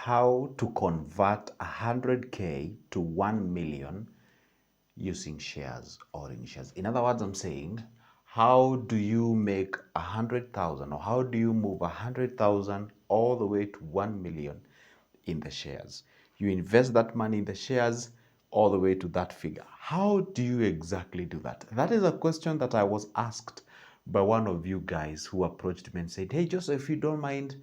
how to convert 100K to 1 million using shares or in shares. In other words, I'm saying, how do you make 100,000 or how do you move 100,000 all the way to 1 million in the shares? You invest that money in the shares all the way to that figure. How do you exactly do that? That is a question that I was asked by one of you guys who approached me and said, hey, Joseph, if you don't mind,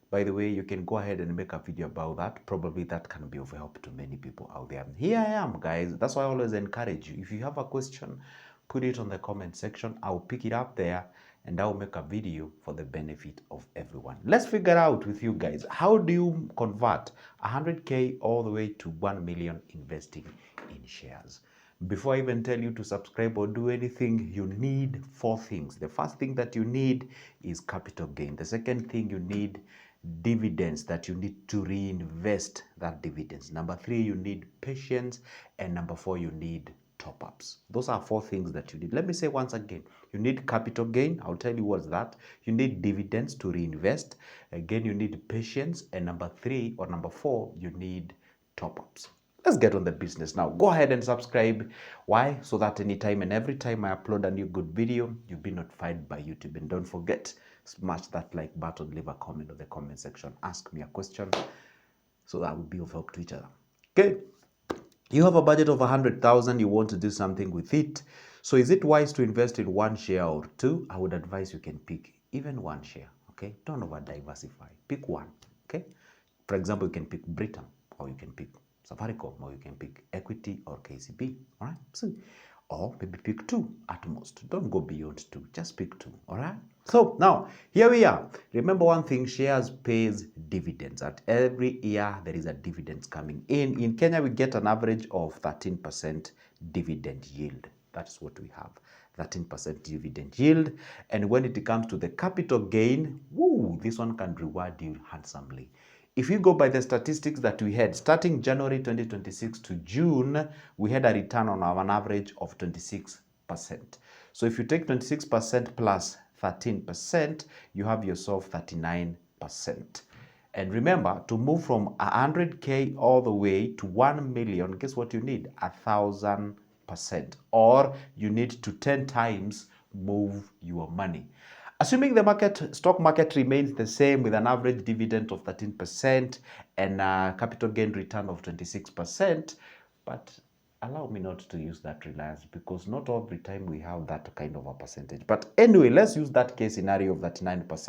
by the way, you can go ahead and make a video about that. Probably that can be of help to many people out there. Here I am, guys. That's why I always encourage you. If you have a question, put it on the comment section. I'll pick it up there and I'll make a video for the benefit of everyone. Let's figure out with you guys, how do you convert 100K all the way to 1 million investing in shares? Before I even tell you to subscribe or do anything, you need 4 things. The first thing that you need is capital gain. The second thing you need dividends that you need to reinvest that dividends. Number 3, you need patience. And number 4, you need top-ups. Those are 4 things that you need. Let me say once again, you need capital gain. I'll tell you what's that. You need dividends to reinvest. Again, you need patience. And number 3 or number 4, you need top-ups. Let's get on the business now. Go ahead and subscribe. Why? So that anytime and every time I upload a new good video, you'll be notified by YouTube. And don't forget, smash that like button, leave a comment in the comment section, ask me a question, so that will be of help to each other. Okay, you have a budget of 100,000, you want to do something with it. So is it wise to invest in 1 share or 2? I would advise you can pick even 1 share. Okay, don't over diversify, pick 1. Okay, for example, you can pick Britain, or you can pick Safaricom, or you can pick Equity or KCB. All right, so, or maybe pick 2 at most. Don't go beyond 2, just pick 2. All right, so now here we are. Remember one thing, shares pays dividends. At every year there is a dividends coming in Kenya. We get an average of 13% dividend yield. That's what we have, 13% dividend yield. And when it comes to the capital gain, woo, this one can reward you handsomely. If you go by the statistics that we had, starting January 2026 to June, we had a return on an average of 26%. So if you take 26% plus 13%, you have yourself 39%. And remember, to move from 100K all the way to 1 million, guess what you need? 1,000%. Or you need to 10 times move your money. Assuming the stock market remains the same with an average dividend of 13% and a capital gain return of 26%, but allow me not to use that reliance because not every time we have that kind of a percentage. But anyway, let's use that case scenario of 39%,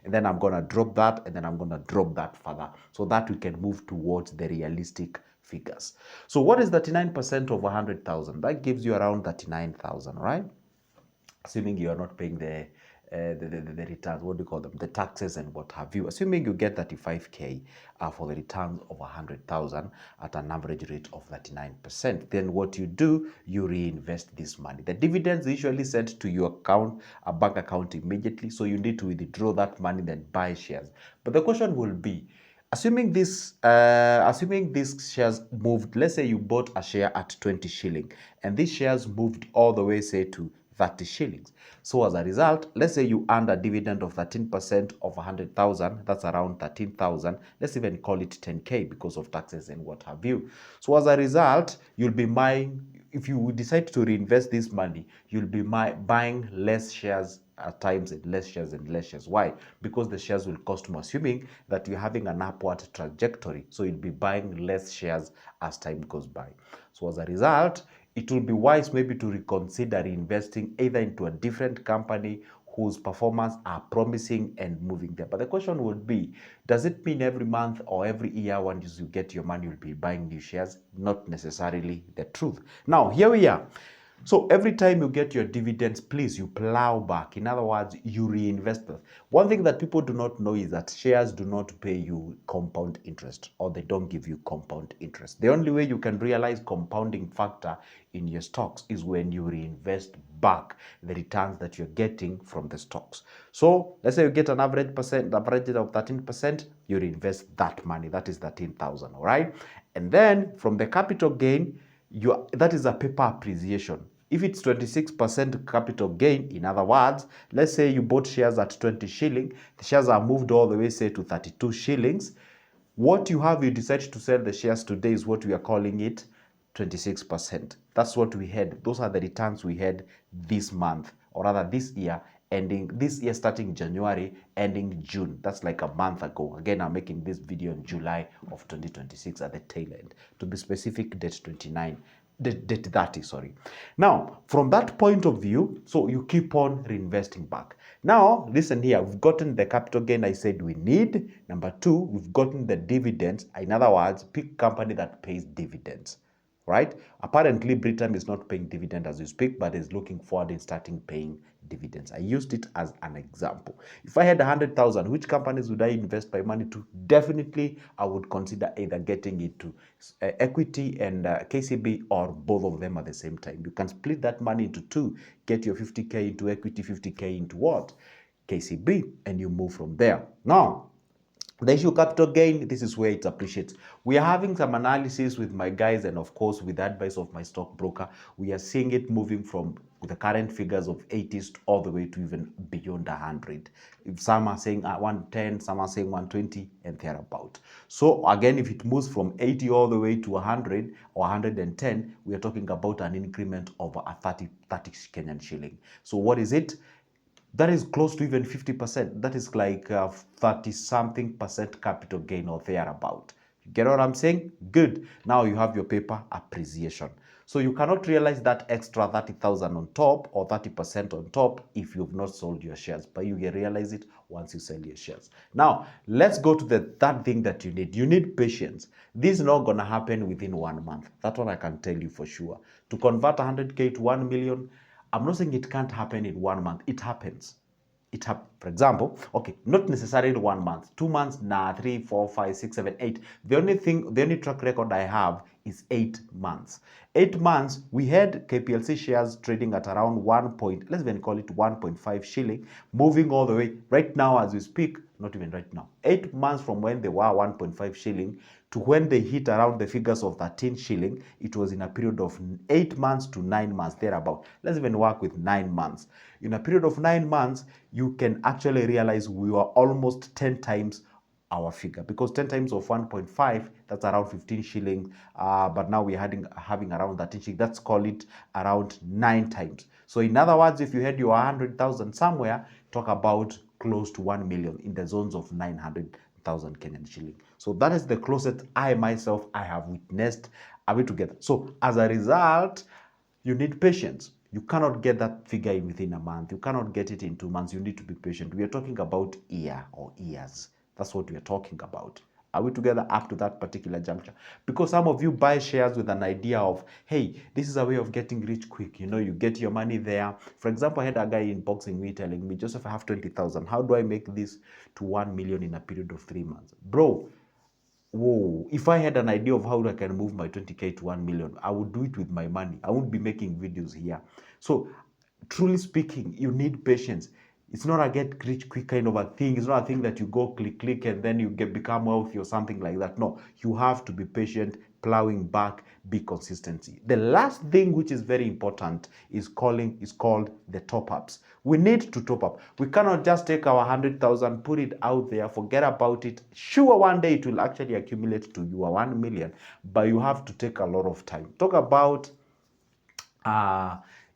and then I'm going to drop that, and then I'm going to drop that further so that we can move towards the realistic figures. So what is 39% of 100,000? That gives you around 39,000, right? Assuming you are not paying the returns, what do you call them, the taxes and what have you. Assuming you get 35K for the returns of 100,000 at an average rate of 39%, then what you do, you reinvest this money. The dividends usually sent to your account, a bank account immediately, so you need to withdraw that money, then buy shares. But the question will be, assuming these shares moved, let's say you bought a share at 20 shilling and these shares moved all the way, say, to 30 shillings. So as a result, let's say you earned a dividend of 13% of 100,000, that's around 13,000. Let's even call it 10K because of taxes and what have you. So as a result, you'll be buying, if you decide to reinvest this money, you'll be buying less shares at times and less shares and less shares. Why? Because the shares will cost more, assuming that you're having an upward trajectory. So you'll be buying less shares as time goes by. So as a result, it will be wise maybe to reconsider investing either into a different company whose performance are promising and moving there. But the question would be, does it mean every month or every year once you get your money, you'll be buying new shares? Not necessarily the truth. Now, here we are. So every time you get your dividends, please, you plow back. In other words, you reinvest them. One thing that people do not know is that shares do not pay you compound interest, or they don't give you compound interest. The only way you can realize compounding factor in your stocks is when you reinvest back the returns that you're getting from the stocks. So let's say you get an average of 13%, you reinvest that money. That is 13,000, all right? And then from the capital gain, that is a paper appreciation. If it's 26% capital gain, in other words, let's say you bought shares at 20 shilling, the shares are moved all the way, say, to 32 shillings. What you have, you decide to sell the shares today is what we are calling it 26%. That's what we had. Those are the returns we had this month, or rather this year, ending this year starting January, ending June. That's like a month ago. Again, I'm making this video in July of 2026 at the tail end. To be specific, date 29. Date 30, sorry. Now, from that point of view, so you keep on reinvesting back. Now, listen here, we've gotten the capital gain I said we need. Number two, we've gotten the dividends. In other words, pick company that pays dividends, right? Apparently, Britain is not paying dividend as we speak, but is looking forward in starting paying dividends. I used it as an example. If I had 100,000, which companies would I invest my money to? Definitely, I would consider either getting it to equity and KCB, or both of them at the same time. You can split that money into two, get your 50K into equity, 50K into what? KCB, and you move from there. Now, the issue capital gain, this is where it appreciates. We are having some analysis with my guys, and of course with the advice of my stockbroker, we are seeing it moving from the current figures of 80s all the way to even beyond 100. If some are saying 110, some are saying 120 and thereabout. So again, if it moves from 80 all the way to 100 or 110, we are talking about an increment of a 30 Kenyan shilling. So what is it? That is close to even 50%. That is like 30 something percent capital gain or thereabout. You get what I'm saying? Good. Now you have your paper appreciation. So you cannot realize that extra 30,000 on top or 30% on top if you've not sold your shares, but you can realize it once you sell your shares. Now, let's go to the third thing that you need. You need patience. This is not going to happen within 1 month. That one I can tell you for sure. To convert 100K to 1 million, I'm not saying it can't happen in 1 month. It happens. For example, okay, not necessarily 1 month, 2 months, nah, 3, 4, 5, 6, 7, 8. The only track record I have is 8 months. 8 months, we had KPLC shares trading at around let's even call it 1.5 shilling, moving all the way right now as we speak, not even right now. 8 months from when they were 1.5 shilling to when they hit around the figures of 13 shilling, it was in a period of 8 months to 9 months, thereabout. Let's even work with 9 months. In a period of 9 months, you can actually realize we were almost 10 times our figure, because 10 times of 1.5, that's around 15 shillings, but now we're having around 13 shillings. Let's call it around 9 times. So in other words, if you had your 100,000 somewhere, talk about close to 1 million in the zones of 900,000 Kenyan shilling. So that is the closest I myself have witnessed. Are we together? So as a result, you need patience. You cannot get that figure within a month. You cannot get it in 2 months. You need to be patient. We are talking about year or years. That's what we are talking about. Are we together up to that particular juncture? Because some of you buy shares with an idea of, hey, this is a way of getting rich quick. You know, you get your money there. For example, I had a guy inboxing me telling me, Joseph, I have 20,000. How do I make this to 1 million in a period of 3 months? Bro, whoa, if I had an idea of how I can move my 20K to 1 million, I would do it with my money. I wouldn't be making videos here. So, truly speaking, you need patience. It's not a get rich quick kind of a thing. It's not a thing that you go click and then you become wealthy or something like that. No, you have to be patient, plowing back, be consistency. The last thing which is very important is called the top ups. We need to top up. We cannot just take our 100,000, put it out there, forget about it. Sure, one day it will actually accumulate to your 1 million, but you have to take a lot of time. Talk about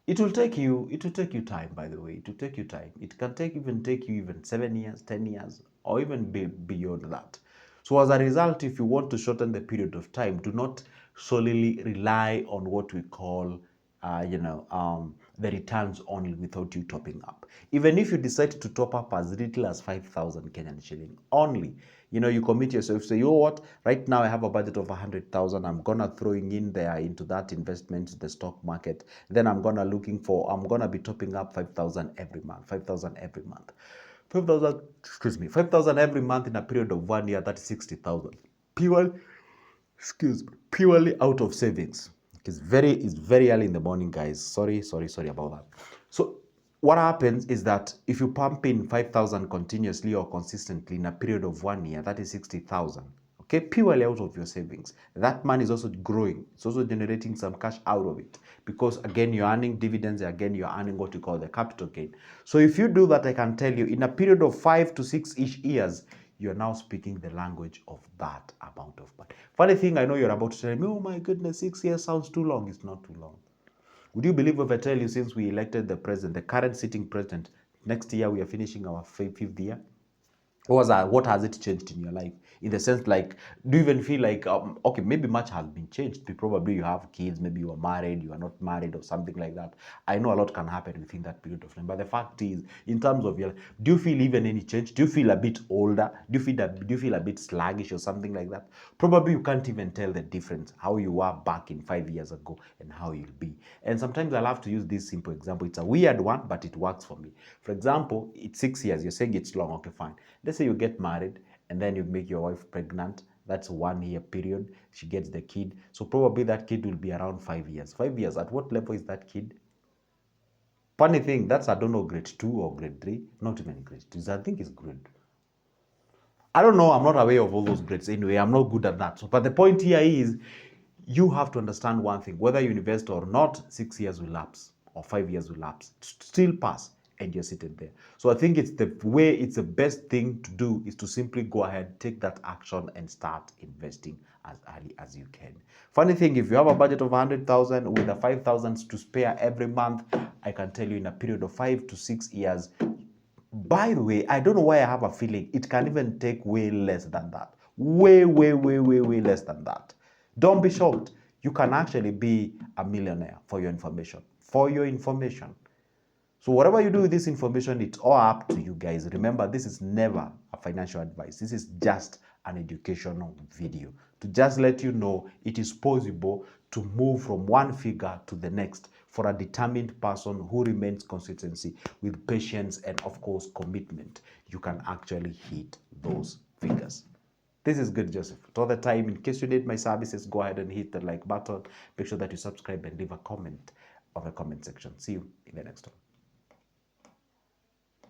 it will take you time, by the way. It will take you time. It can take you even 7 years, 10 years, or even beyond that. So as a result, if you want to shorten the period of time, do not solely rely on what we call the returns only without you topping up. Even if you decide to top up as little as 5,000 Kenyan shilling only, you commit yourself, say, you know what, right now I have a budget of 100,000. I'm gonna throwing in there into that investment, the stock market. Then I'm gonna be topping up 5,000 every month, 5,000 every month. 5,000 every month in a period of 1 year, that's 60,000. Purely out of savings. It's very early in the morning, guys. Sorry about that. So what happens is that if you pump in 5,000 continuously or consistently in a period of 1 year, that is 60,000. Okay, purely out of your savings. That money is also growing. It's also generating some cash out of it, because again, you're earning dividends. Again, you're earning what you call the capital gain. So if you do that, I can tell you, in a period of 5 to 6-ish years, you're now speaking the language of that amount of money. Funny thing, I know you're about to tell me, oh my goodness, 6 years sounds too long. It's not too long. Would you believe if I tell you, since we elected the president, the current sitting president, next year we are finishing our fifth year? What has it changed in your life? In the sense, like, do you even feel like, okay, maybe much has been changed. Probably you have kids, maybe you are married, you are not married, or something like that. I know a lot can happen within that period of time. But the fact is, in terms of your, do you feel even any change? Do you feel a bit older? Do you feel a bit sluggish or something like that? Probably you can't even tell the difference, how you were back in 5 years ago and how you'll be. And sometimes I love to use this simple example. It's a weird one, but it works for me. For example, it's 6 years. You're saying it's long. Okay, fine. Let's say you get married and then you make your wife pregnant. That's 1 year period. She gets the kid. So probably that kid will be around 5 years. 5 years, at what level is that kid? Funny thing, that's, I don't know, grade 2 or grade 3. Not even grade 2. I think it's grade. I don't know. I'm not aware of all those grades anyway. I'm not good at that. So, but the point here is, you have to understand one thing. Whether you invest or not, 6 years will lapse or 5 years will lapse. Still pass, and you're sitting there. So I think it's the best thing to do is to simply go ahead, take that action, and start investing as early as you can. Funny thing, if you have a budget of 100,000 with the 5,000 to spare every month, I can tell you in a period of 5 to 6 years. By the way, I don't know why I have a feeling it can even take way less than that. Way, way, way, way, way less than that. Don't be shocked. You can actually be a millionaire, for your information. For your information. So whatever you do with this information, it's all up to you guys. Remember, this is never a financial advice. This is just an educational video to just let you know it is possible to move from one figure to the next for a determined person who remains consistency with patience and, of course, commitment. You can actually hit those figures. This is Good Joseph. All the time, in case you need my services, go ahead and hit the like button. Make sure that you subscribe and leave a comment on the comment section. See you in the next one.